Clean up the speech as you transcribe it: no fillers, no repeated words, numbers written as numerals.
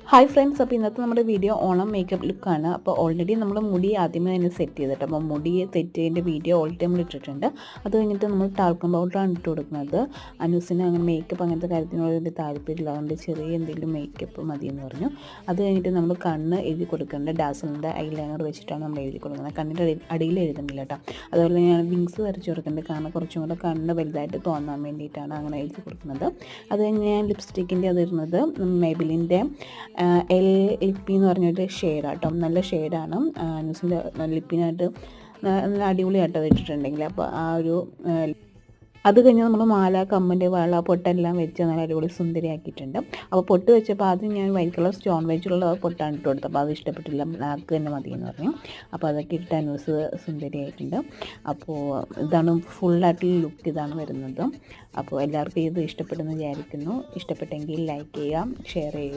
Hi friends, അപ്പോൾ ഇന്നത്തെ നമ്മുടെ വീഡിയോ ഓണം മേക്കപ്പ് ലുക്കാണ്. അപ്പോൾ ഓൾറെഡി നമ്മൾ മുടി ആദ്യമേ തന്നെ സെറ്റ് ചെയ്തിട്ട്, അപ്പോൾ മുടി സെറ്റ് ചെയ്യേണ്ട വീഡിയോ ഓൾറെഡി നമ്മൾ ഇട്ടിട്ടുണ്ട്. അത് കഴിഞ്ഞിട്ട് നമ്മൾ ടാൽക്കം പൗഡറാണ് ഇട്ട് കൊടുക്കുന്നത്. അനൂസിന് അങ്ങനെ മേക്കപ്പ് അങ്ങനത്തെ കാര്യത്തിനോട് വലിയ താല്പര്യമില്ല, അതുകൊണ്ട് ചെറിയ എന്തെങ്കിലും മേക്കപ്പ് മതിയെന്ന് പറഞ്ഞു. അത് കഴിഞ്ഞിട്ട് നമ്മൾ കണ്ണ് എഴുതി കൊടുക്കേണ്ട ഡാസലിൻ്റെ ഐലൈനർ വെച്ചിട്ടാണ് നമ്മൾ എഴുതി കൊടുക്കുന്നത്. കണ്ണിൻ്റെ അടിയിൽ എഴുതുന്നില്ല കേട്ടോ. അതുപോലെ ഞാൻ വിങ്സ് വരച്ച് കൊടുക്കേണ്ടത്, കാരണം കുറച്ചും കൂടെ കണ്ണ് വലുതായിട്ട് തോന്നാൻ വേണ്ടിയിട്ടാണ് അങ്ങനെ എഴുതി കൊടുക്കുന്നത്. അത് കഴിഞ്ഞ് ഞാൻ ലിപ്സ്റ്റിക്കിൻ്റെ അത് ഇടുന്നത് മേബിലിൻ്റെ LP എന്ന് പറഞ്ഞൊരു ഷെയ്ഡാട്ടോ. നല്ല ഷെയ്ഡാണ്. ന്യൂസിൻ്റെ ലിപ്പിനായിട്ട് നല്ല അടിപൊളിയായിട്ട് അത് ഇട്ടിട്ടുണ്ടെങ്കിൽ. അപ്പോൾ ആ ഒരു അത് കഴിഞ്ഞ് നമ്മൾ മാല, കമ്മൻ്റെ വള, പൊട്ടെല്ലാം വെച്ച് നല്ല അടിപൊളി സുന്ദരിയാക്കിയിട്ടുണ്ട്. അപ്പോൾ പൊട്ട് വെച്ചപ്പോൾ ആദ്യം ഞാൻ വൈറ്റ് കളർ സ്റ്റോൺ വെച്ചുള്ള പൊട്ടാണ് ഇട്ട് കൊടുത്തത്. അപ്പോൾ അത് ഇഷ്ടപ്പെട്ടില്ല, ബ്ലാക്ക് തന്നെ മതിയെന്ന് പറഞ്ഞു. അപ്പോൾ അതൊക്കെ ഇട്ട് ന്യൂസ് സുന്ദരിയായിട്ടുണ്ട്. അപ്പോൾ ഇതാണ് ഫുള്ളായിട്ടുള്ള ലുക്ക്, ഇതാണ് വരുന്നത്. അപ്പോൾ എല്ലാവർക്കും ഇത് ഇഷ്ടപ്പെടുമെന്ന് വിചാരിക്കുന്നു. ഇഷ്ടപ്പെട്ടെങ്കിൽ ലൈക്ക് ചെയ്യുക, ഷെയർ ചെയ്യുക.